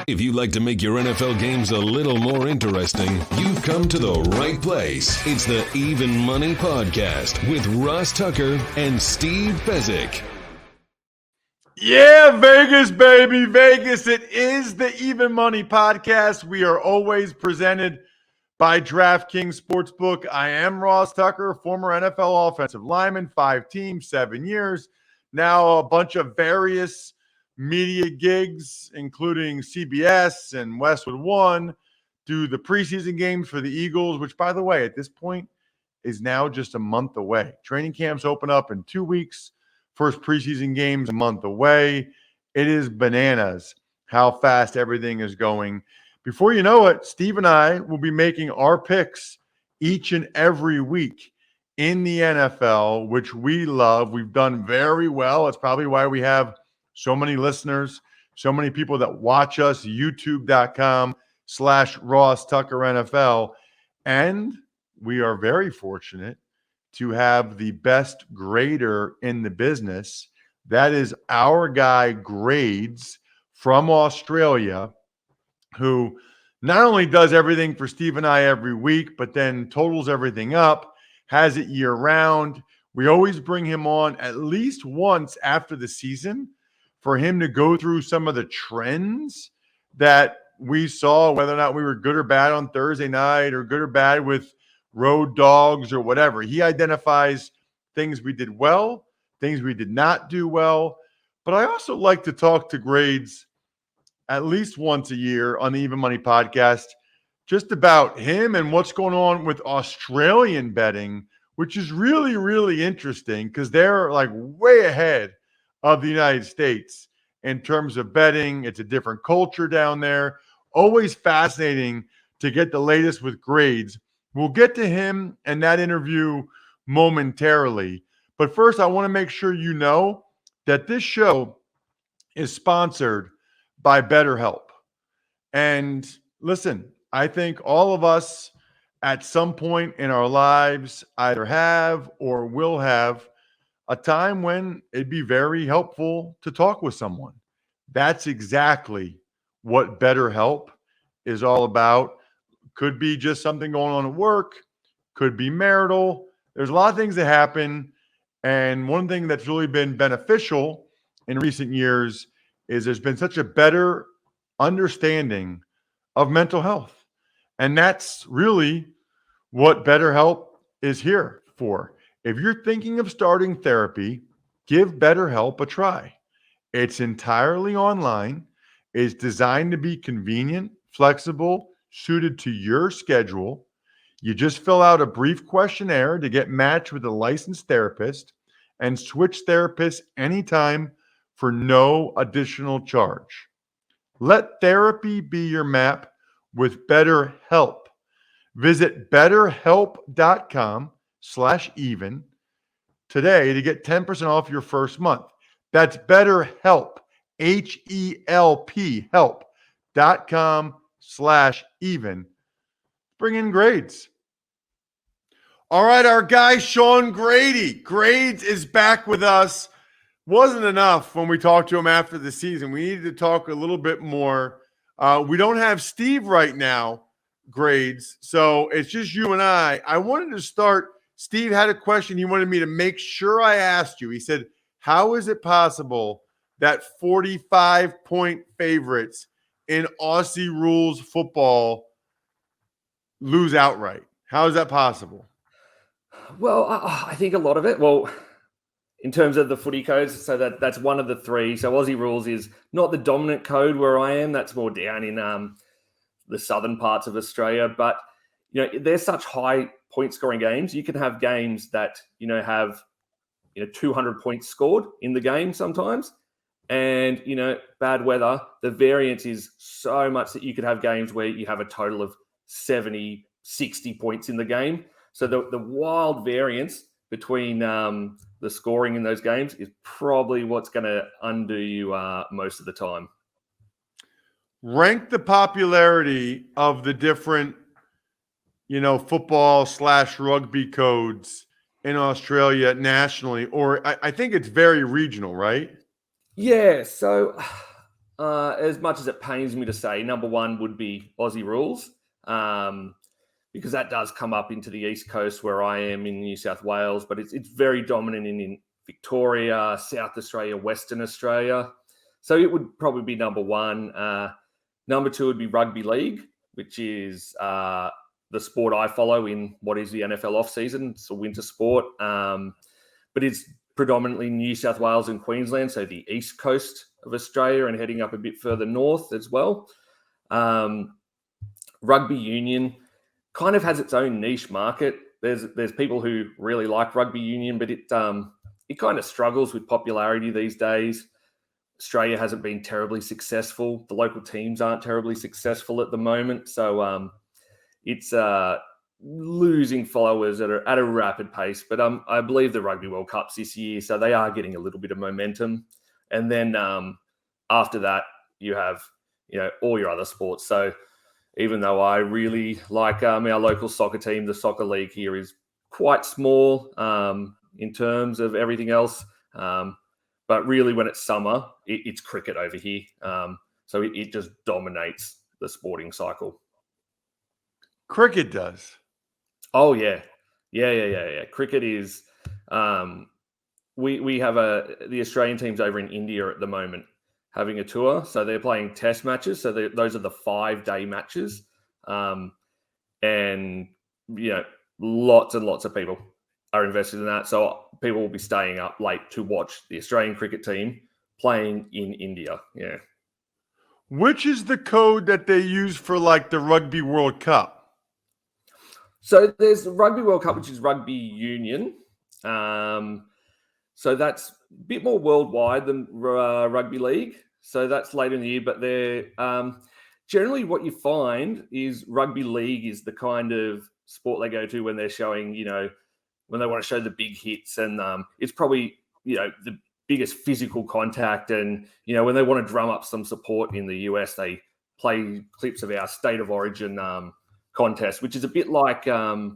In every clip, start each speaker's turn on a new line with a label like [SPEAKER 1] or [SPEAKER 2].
[SPEAKER 1] If you'd like to make your NFL games a little more interesting, you've come to the right place. It's the Even Money Podcast with Ross Tucker and Steve Fezzik.
[SPEAKER 2] Yeah, Vegas, baby, Vegas. It is the Even Money Podcast. We are always presented by DraftKings Sportsbook. I am Ross Tucker, former NFL offensive lineman, 5 teams, 7 years. Now a bunch of various media gigs, including CBS and Westwood One, do the preseason games for the Eagles, which, by the way, at this point is now just a month away. Training camps open up in 2 weeks. First preseason games a month away. It is bananas how fast everything is going. Before you know it, Steve and I will be making our picks each and every week in the NFL, which we love. We've done very well. It's probably why we have so many listeners, so many people that watch us, youtube.com/Ross Tucker NFL. And we are very fortunate to have the best grader in the business. That is our guy, Grades, from Australia, who not only does everything for Steve and I every week, but then totals everything up, has it year round. We always bring him on at least once after the season for him to go through some of the trends that we saw, whether or not we were good or bad on Thursday night or good or bad with road dogs or whatever. He identifies things we did well, things we did not do well. But I also like to talk to Grades at least once a year on the Even Money Podcast, just about him and what's going on with Australian betting, which is really, really interesting because they're like way ahead of the United States in terms of betting. It's a different culture down there. Always fascinating to get the latest with Grades. We'll get to him and that interview momentarily. But first, I want to make sure you know that this show is sponsored by BetterHelp. And listen, I think all of us at some point in our lives either have or will have a time when it'd be very helpful to talk with someone. That's exactly what BetterHelp is all about. Could be just something going on at work, could be marital. There's a lot of things that happen. And one thing that's really been beneficial in recent years is there's been such a better understanding of mental health. And that's really what BetterHelp is here for. If you're thinking of starting therapy, give BetterHelp a try. It's entirely online. It's designed to be convenient, flexible, suited to your schedule. You just fill out a brief questionnaire to get matched with a licensed therapist and switch therapists anytime for no additional charge. Let therapy be your map with BetterHelp. Visit betterhelp.com/even today to get 10% off your first month. That's BetterHelp, HELP, help.com/even. Bring in Grades. All right, our guy, Shaun Grady. Grades is back with us. Wasn't enough when we talked to him after the season. We needed to talk a little bit more. We don't have Steve right now, Grades, so it's just you and I. I wanted to start. Steve had a question he wanted me to make sure I asked you. He said, how is it possible that 45-point favorites in Aussie rules football lose outright? How is that possible?
[SPEAKER 3] Well, I think a lot of it, in terms of the footy codes, so that's one of the three. So Aussie rules is not the dominant code where I am. That's more down in the southern parts of Australia. But, there's such high point scoring games. You can have games that, have 200 points scored in the game sometimes. And, bad weather, the variance is so much that you could have games where you have a total of 70, 60 points in the game. So the wild variance between the scoring in those games is probably what's going to undo you most of the time.
[SPEAKER 2] Rank the popularity of the different, football/rugby codes in Australia nationally, or I think it's very regional, right?
[SPEAKER 3] Yeah. So as much as it pains me to say, number one would be Aussie rules, because that does come up into the East Coast where I am in New South Wales, but it's very dominant in Victoria, South Australia, Western Australia. So it would probably be number one. Number two would be rugby league, which is the sport I follow in what is the NFL off-season. It's a winter sport, but it's predominantly New South Wales and Queensland, so the east coast of Australia and heading up a bit further north as well. Rugby union kind of has its own niche market. There's people who really like rugby union, but it kind of struggles with popularity these days. Australia hasn't been terribly successful. The local teams aren't terribly successful at the moment. So it's losing followers at a rapid pace. But I believe the Rugby World Cup's this year, so they are getting a little bit of momentum. And then after that, you have all your other sports. So even though I really like our local soccer team, the soccer league here is quite small in terms of everything else. But really, when it's summer, it's cricket over here. So it just dominates the sporting cycle.
[SPEAKER 2] Cricket does.
[SPEAKER 3] Oh, yeah. Cricket is... we have the Australian teams over in India at the moment having a tour. So they're playing test matches. So those are the 5-day matches. And, lots and lots of people are invested in that. So people will be staying up late to watch the Australian cricket team playing in India. Yeah.
[SPEAKER 2] Which is the code that they use for like the Rugby World Cup?
[SPEAKER 3] So there's the Rugby World Cup, which is rugby union. So that's a bit more worldwide than rugby league. So that's later in the year, but they're generally what you find is rugby league is the kind of sport they go to when they're showing, when they want to show the big hits, and it's probably, the biggest physical contact. And, when they want to drum up some support in the US, they play clips of our state of origin contest, which is a bit like, the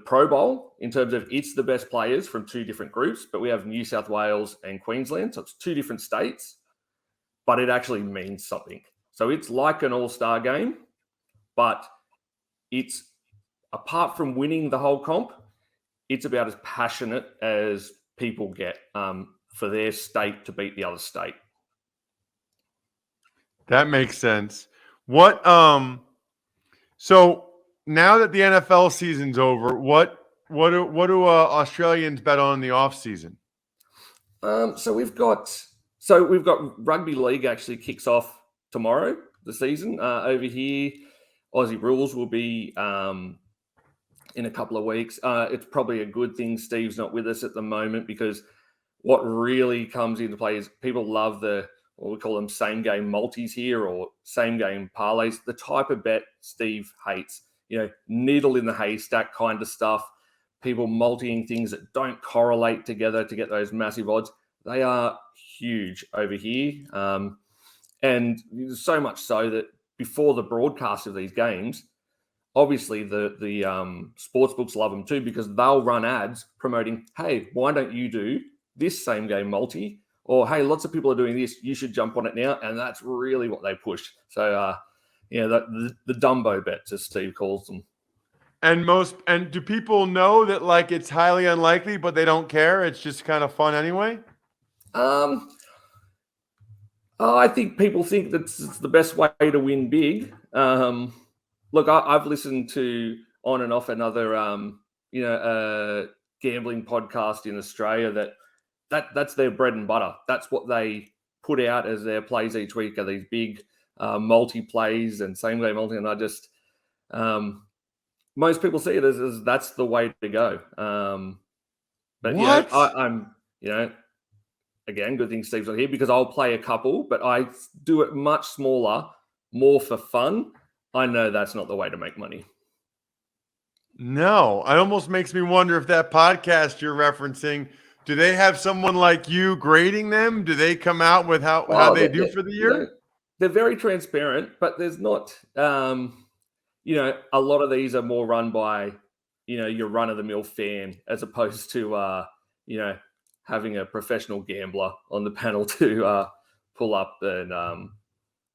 [SPEAKER 3] Pro Bowl in terms of it's the best players from two different groups, but we have New South Wales and Queensland. So it's two different states, but it actually means something. So it's like an all-star game, but it's, apart from winning the whole comp, it's about as passionate as people get for their state to beat the other state.
[SPEAKER 2] That makes sense. What so now that the NFL season's over, what do Australians bet on in the off season?
[SPEAKER 3] So we've got rugby league actually kicks off tomorrow, the season over here. Aussie rules will be in a couple of weeks. It's probably a good thing Steve's not with us at the moment, because what really comes into play is people love what we call them same game multis here, or same game parlays, the type of bet Steve hates, needle in the haystack kind of stuff, people multiing things that don't correlate together to get those massive odds. They are huge over here. And so much so that before the broadcast of these games, obviously the sports books love them too, because they'll run ads promoting, hey, why don't you do this same game multi? Or, hey, lots of people are doing this, you should jump on it now. And that's really what they push. So, the Dumbo bets, as Steve calls them.
[SPEAKER 2] And do people know that like it's highly unlikely, but they don't care? It's just kind of fun anyway?
[SPEAKER 3] I think people think that it's the best way to win big. Look, I've listened to on and off another, gambling podcast in Australia that's their bread and butter. That's what they put out as their plays each week, are these big multi-plays and same game multi. And I just, most people see it as that's the way to go. But
[SPEAKER 2] what?
[SPEAKER 3] I'm, again, good thing Steve's not here, because I'll play a couple, but I do it much smaller, more for fun. I know that's not the way to make money.
[SPEAKER 2] No, it almost makes me wonder if that podcast you're referencing, do they have someone like you grading them? Do they come out with how they do for the year?
[SPEAKER 3] They're very transparent, but there's not, a lot of these are more run by, your run-of-the-mill fan, as opposed to, having a professional gambler on the panel to pull up and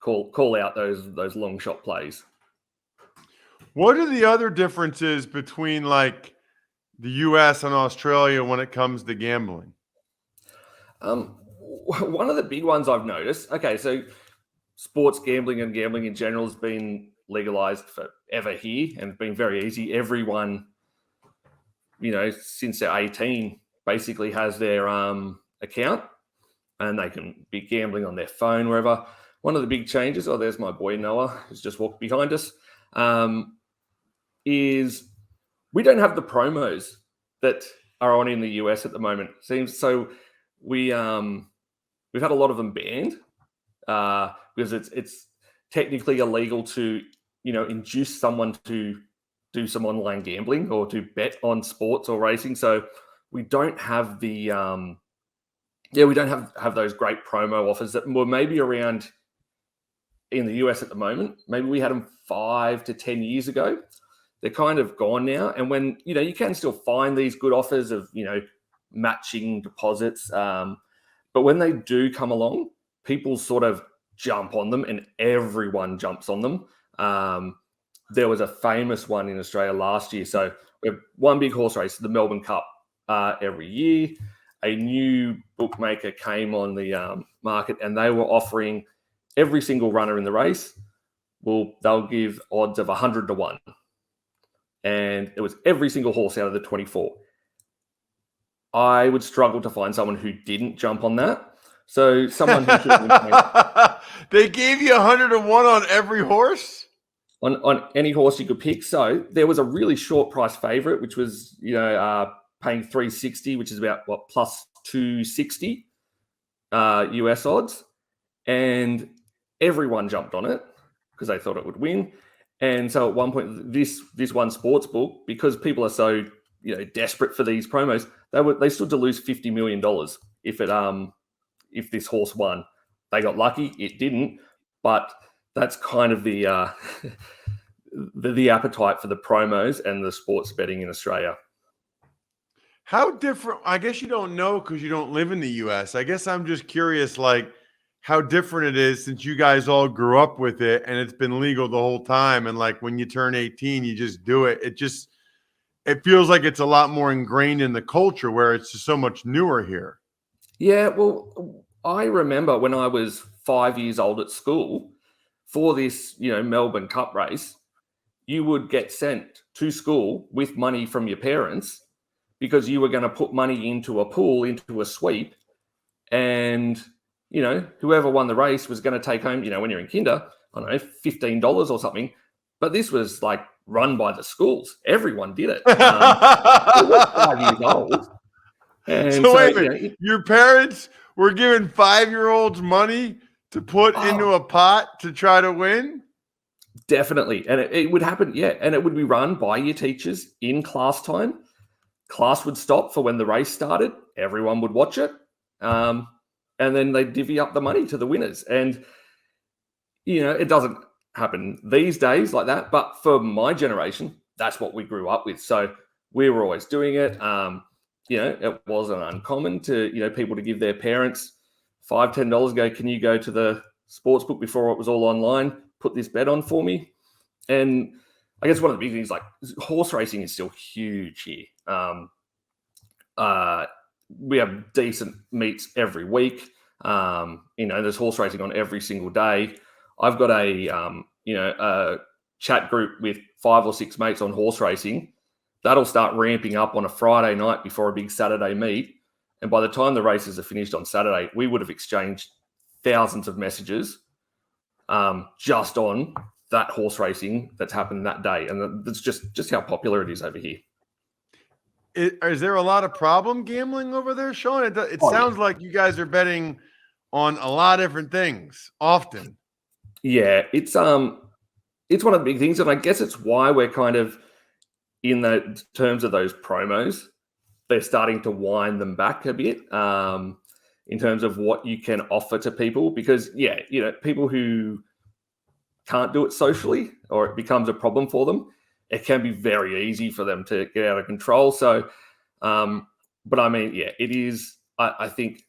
[SPEAKER 3] call out those long shot plays.
[SPEAKER 2] What are the other differences between like the US and Australia when it comes to gambling?
[SPEAKER 3] One of the big ones I've noticed, okay, so sports gambling and gambling in general has been legalized forever here and it's been very easy. Everyone, since they're 18, basically has their account and they can be gambling on their phone, wherever. One of the big changes, there's my boy Noah, who's just walked behind us, is we don't have the promos that are on in the US at the moment. Seems so we've had a lot of them banned because it's technically illegal to induce someone to do some online gambling or to bet on sports or racing. So we don't have the we don't have those great promo offers that were maybe around in the US at the moment. Maybe we had them 5 to 10 years ago. They're kind of gone now. And when, you can still find these good offers of, matching deposits. But when they do come along, people sort of jump on them and everyone jumps on them. There was a famous one in Australia last year. So we have one big horse race, the Melbourne Cup, every year. A new bookmaker came on the market and they were offering every single runner in the race. They'll give odds of 100 to 1. And it was every single horse out of the 24. I would struggle to find someone who didn't jump on that. So someone who
[SPEAKER 2] they gave you 100 to 1 on every horse?
[SPEAKER 3] On any horse you could pick. So there was a really short price favorite, which was, paying 360, which is about plus 260 US odds. And everyone jumped on it because they thought it would win. And so at one point, this one sports book, because people are so desperate for these promos, they stood to lose $50 million if this horse won. They got lucky; it didn't. But that's kind of the appetite for the promos and the sports betting in Australia.
[SPEAKER 2] How different? I guess you don't know because you don't live in the US. I guess I'm just curious, like, how different it is since you guys all grew up with it and it's been legal the whole time. And like when you turn 18, you just do it. It feels like it's a lot more ingrained in the culture where it's just so much newer here.
[SPEAKER 3] Yeah, well, I remember when I was 5 years old at school for this, Melbourne Cup race, you would get sent to school with money from your parents because you were going to put money into a pool, into a sweep, and whoever won the race was going to take home, when you're in kinder, I don't know, $15 or something. But this was like run by the schools. Everyone did it. It was 5 years old. And
[SPEAKER 2] so wait a minute, your parents were giving 5-year-olds money to put into a pot to try to win?
[SPEAKER 3] Definitely. And it would happen, yeah. And it would be run by your teachers in class time. Class would stop for when the race started. Everyone would watch it. And then they divvy up the money to the winners. And, it doesn't happen these days like that. But for my generation, that's what we grew up with. So we were always doing it. It wasn't uncommon to, people to give their parents $5, $10, go, can you go to the sports book before it was all online, put this bet on for me? And I guess one of the big things, like horse racing is still huge here. We have decent meets every week. There's horse racing on every single day. I've got a chat group with 5 or 6 mates on horse racing. That'll start ramping up on a Friday night before a big Saturday meet. And by the time the races are finished on Saturday, we would have exchanged thousands of messages just on that horse racing that's happened that day. And that's just how popular it is over here.
[SPEAKER 2] Is there a lot of problem gambling over there, Shaun? It sounds like you guys are betting on a lot of different things often.
[SPEAKER 3] Yeah, it's one of the big things. And I guess it's why we're kind of in the terms of those promos, they're starting to wind them back a bit in terms of what you can offer to people. Because, people who can't do it socially or it becomes a problem for them, it can be very easy for them to get out of control. So, but I mean, it is, I think,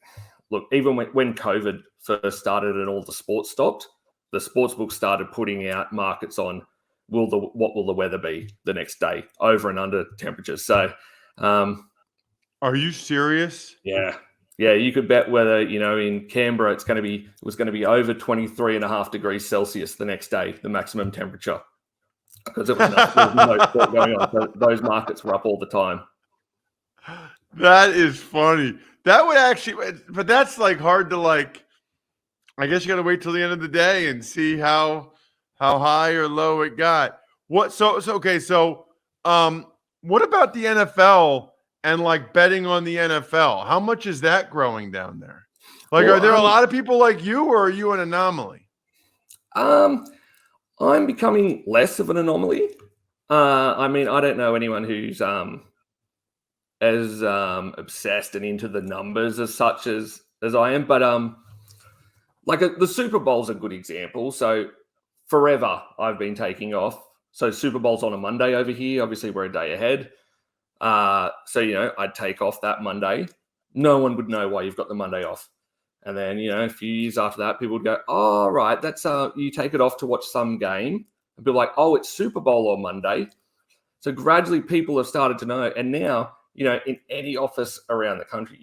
[SPEAKER 3] look, even when COVID first started and all the sports stopped, the sports book started putting out markets on what will the weather be the next day, over and under temperatures. So,
[SPEAKER 2] are you serious?
[SPEAKER 3] Yeah, you could bet whether, in Canberra it was going to be over 23.5 degrees Celsius the next day, the maximum temperature, because there was no sport going on. So those markets were up all the time.
[SPEAKER 2] That is funny. That would actually, but that's like hard to like. I guess you got to wait till the end of the day and see how high or low it got. What? So okay. So, what about the NFL and like betting on the NFL? How much is that growing down there? Like, are there a lot of people like you, or are you an anomaly?
[SPEAKER 3] I'm becoming less of an anomaly. I mean, I don't know anyone who's as obsessed and into the numbers as such as I am, but like the Super Bowl's a good example. So forever I've been taking off. So Super Bowl's on a Monday over here. Obviously, we're a day ahead. So I'd take off that Monday. No one would know why you've got the Monday off. And then, a few years after that, people would go, "Oh, right, that's you take it off to watch some game." And be like, "Oh, it's Super Bowl on Monday." So gradually people have started to know. And now, in any office around the country,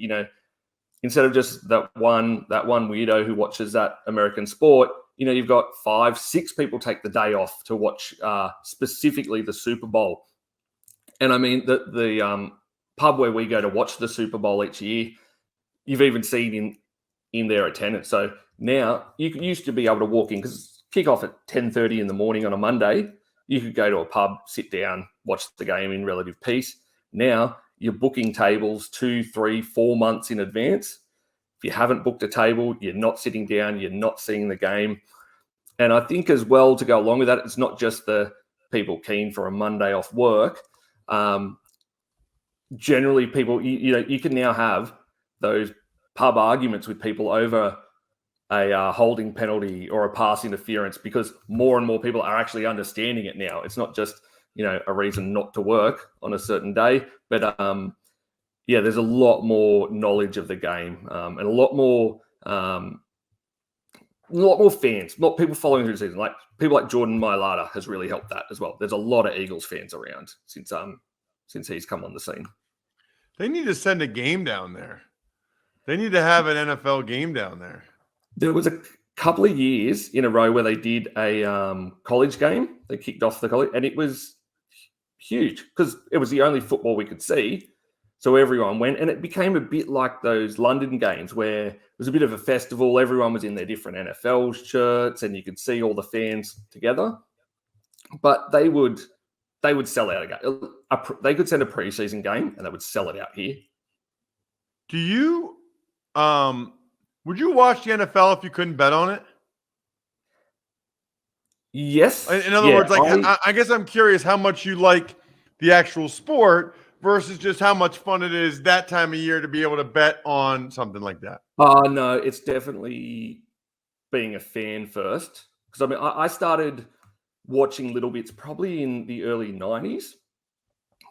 [SPEAKER 3] instead of just that one weirdo who watches that American sport, you've got 5, 6 people take the day off to watch specifically the Super Bowl. And I mean, the pub where we go to watch the Super Bowl each year, you've even seen in their attendance. So now you used to be able to walk in, because kick off at 10:30 in the morning on a Monday. You could go to a pub, sit down, watch the game in relative peace. Now you're booking tables 2, 3, 4 months in advance. If you haven't booked a table, you're not sitting down, you're not seeing the game. And I think as well, to go along with that, it's not just the people keen for a Monday off work. Generally people, you can now have those pub arguments with people over a holding penalty or a pass interference, because more and more people are actually understanding it now. It's not just, a reason not to work on a certain day, but there's a lot more knowledge of the game, and a lot more fans, not people following through the season. Like people like Jordan Mailata has really helped that as well. There's a lot of Eagles fans around since he's come on the scene.
[SPEAKER 2] They need to send a game down there. They need to have an NFL game down there.
[SPEAKER 3] There was a couple of years in a row where they did a college game. They kicked off the college, and it was huge because it was the only football we could see. So everyone went, and it became a bit like those London games where it was a bit of a festival. Everyone was in their different NFL shirts, and you could see all the fans together. But they would sell out a game. They could send a preseason game, and they would sell it out here.
[SPEAKER 2] Do you would you watch the NFL if you couldn't bet on it?
[SPEAKER 3] Yes.
[SPEAKER 2] In other words, like I guess I'm curious how much you like the actual sport versus just how much fun it is that time of year to be able to bet on something like that.
[SPEAKER 3] No, it's definitely being a fan first. Because I mean, I started watching little bits probably in the early 90s.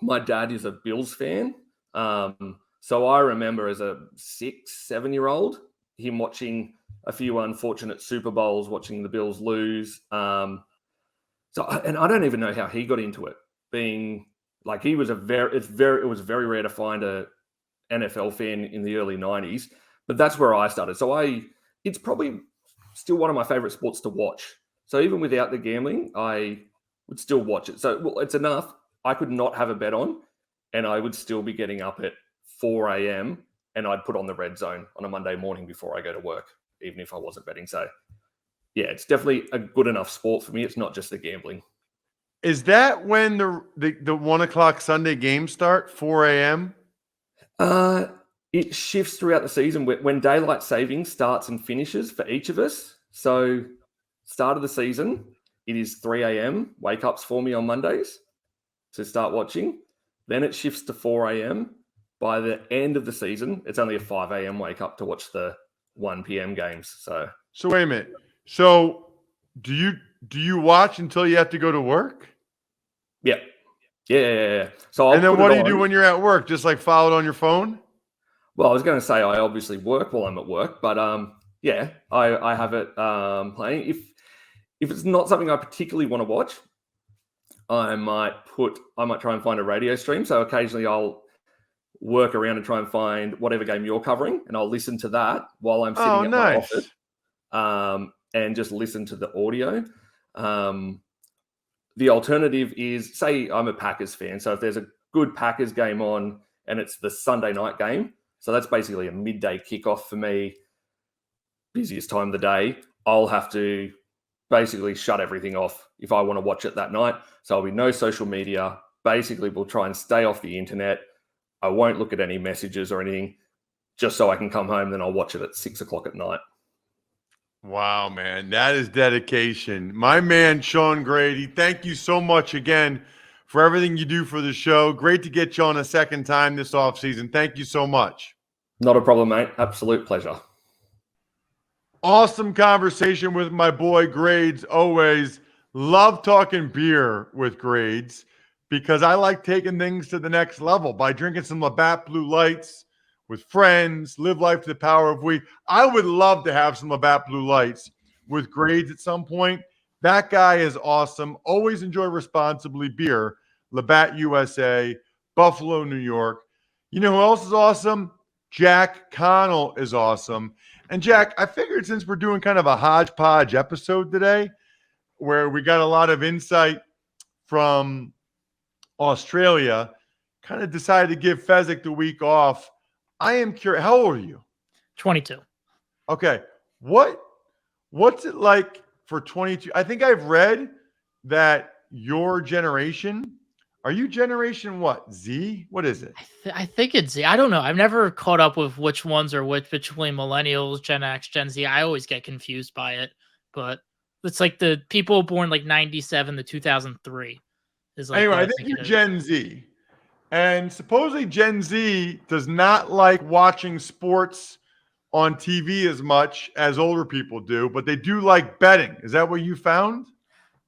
[SPEAKER 3] My dad is a Bills fan. So I remember as a 6, 7-year-old, him watching a few unfortunate Super Bowls, watching the Bills lose. And I don't even know how he got into it. Being like, he was it was very rare to find a NFL fan in the early 90s, but that's where I started. So it's probably still one of my favorite sports to watch. So even without the gambling, I would still watch it. So it's enough. I could not have a bet on, and I would still be getting up at 4 a.m. and I'd put on the Red Zone on a Monday morning before I go to work, even if I wasn't betting. So yeah, it's definitely a good enough sport for me. It's not just the gambling.
[SPEAKER 2] Is that when the 1:00 Sunday games start, 4 a.m.?
[SPEAKER 3] It shifts throughout the season when daylight savings starts and finishes for each of us. So start of the season, it is 3 a.m. wake ups for me on Mondays to start watching. Then it shifts to 4 a.m. By the end of the season, it's only a 5 a.m. wake up to watch the 1 p.m. games. So
[SPEAKER 2] wait a minute. So do you watch until you have to go to work?
[SPEAKER 3] Yeah. So
[SPEAKER 2] and then what do you do when you're at work? Just like follow it on your phone?
[SPEAKER 3] Well, I was going to say I obviously work while I'm at work, but Yeah, I have it playing. If it's not something I particularly want to watch, I might try and find a radio stream. So occasionally I'll work around and try and find whatever game you're covering, and I'll listen to that while I'm sitting at my office, and just listen to the audio. The alternative is, say I'm a Packers fan, so if there's a good Packers game on and it's the Sunday night game, so that's basically a midday kickoff for me, busiest time of the day, I'll have to basically shut everything off if I want to watch it that night. So there'll be no social media. Basically, we'll try and stay off the internet. I won't look at any messages or anything, just so I can come home. Then I'll watch it at 6 o'clock at night.
[SPEAKER 2] Wow, man, that is dedication. My man, Shaun Grady, thank you so much again for everything you do for the show. Great to get you on a second time this offseason. Thank you so much.
[SPEAKER 3] Not a problem, mate. Absolute pleasure.
[SPEAKER 2] Awesome conversation with my boy Grades. Always love talking beer with Grades because I like taking things to the next level by drinking some Labatt Blue Lights with friends, live life to the power of we. I would love to have some Labatt Blue Lights with Grades at some point. That guy is awesome. Always enjoy responsibly beer. Labatt USA, Buffalo, New York. You know who else is awesome? Jack Connell is awesome. And Jack, I figured since we're doing kind of a hodgepodge episode today, where we got a lot of insight from Australia, kind of decided to give Fezzik the week off. I am curious. How old are you?
[SPEAKER 4] 22.
[SPEAKER 2] Okay. What's it like for 22? I think I've read that your generation, are you generation what? Z? What is it?
[SPEAKER 4] I think it's Z. I don't know. I've never caught up with which ones are which between millennials, Gen X, Gen Z. I always get confused by it. But it's like the people born like 97 to 2003 is like.
[SPEAKER 2] Anyway, I think you're Gen Z. And supposedly Gen Z does not like watching sports on TV as much as older people do, but they do like betting. Is that what you found?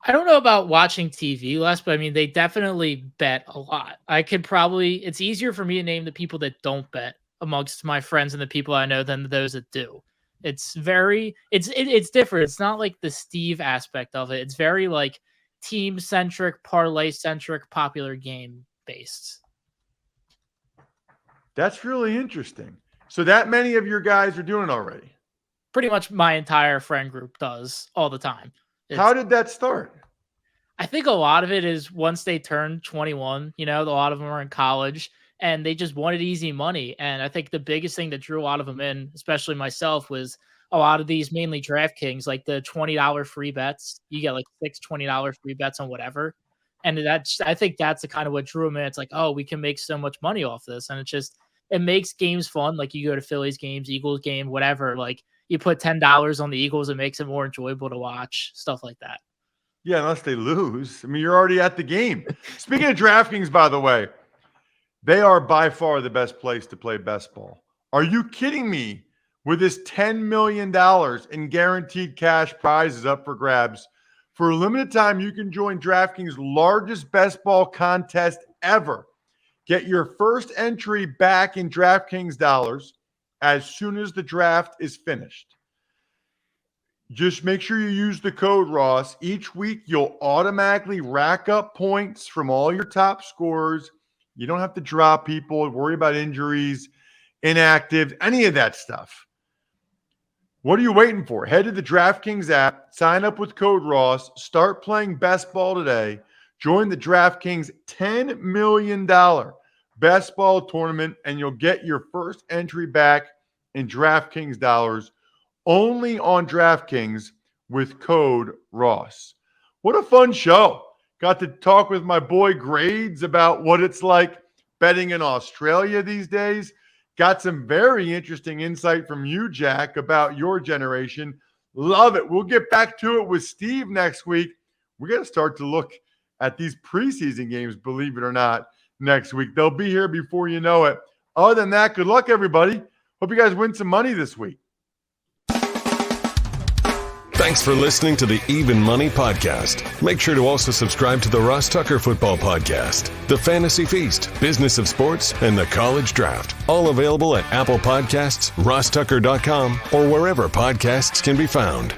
[SPEAKER 4] I don't know about watching TV less, but I mean, they definitely bet a lot. It's easier for me to name the people that don't bet amongst my friends and the people I know than those that do. It's different. It's not like the Steve aspect of it. It's very like team centric, parlay centric, popular game based.
[SPEAKER 2] That's really interesting. So that many of your guys are doing it already?
[SPEAKER 4] Pretty much my entire friend group does all the time.
[SPEAKER 2] How did that start?
[SPEAKER 4] I think a lot of it is once they turn 21, a lot of them are in college and they just wanted easy money. And I think the biggest thing that drew a lot of them in, especially myself, was a lot of these mainly DraftKings, like the $20 free bets. You get like $20 free bets on whatever. And I think that's the kind of what drew them in. It's like, oh, we can make so much money off this. And it makes games fun. Like you go to Phillies games, Eagles game, whatever. Like you put $10 on the Eagles, it makes it more enjoyable to watch, stuff like that.
[SPEAKER 2] Yeah, unless they lose. I mean, you're already at the game. Speaking of DraftKings, by the way, they are by far the best place to play best ball. Are you kidding me? With this $10 million in guaranteed cash prizes up for grabs. For a limited time, you can join DraftKings' largest best ball contest ever. Get your first entry back in DraftKings dollars as soon as the draft is finished. Just make sure you use the code Ross. Each week, you'll automatically rack up points from all your top scorers. You don't have to drop people, worry about injuries, inactive, any of that stuff. What are you waiting for? Head to the DraftKings app, sign up with code Ross, start playing best ball today. Join the DraftKings $10 million best ball tournament, and you'll get your first entry back in DraftKings dollars only on DraftKings with code Ross. What a fun show. Got to talk with my boy Grades about what it's like betting in Australia these days. Got some very interesting insight from you, Jack, about your generation. Love it. We'll get back to it with Steve next week. We're going to start to look at these preseason games, believe it or not, next week. They'll be here before you know it. Other than that, good luck, everybody. Hope you guys win some money this week.
[SPEAKER 1] Thanks for listening to the Even Money Podcast. Make sure to also subscribe to the Ross Tucker Football Podcast, The Fantasy Feast, Business of Sports, and the College Draft. All available at Apple Podcasts, rosstucker.com, or wherever podcasts can be found.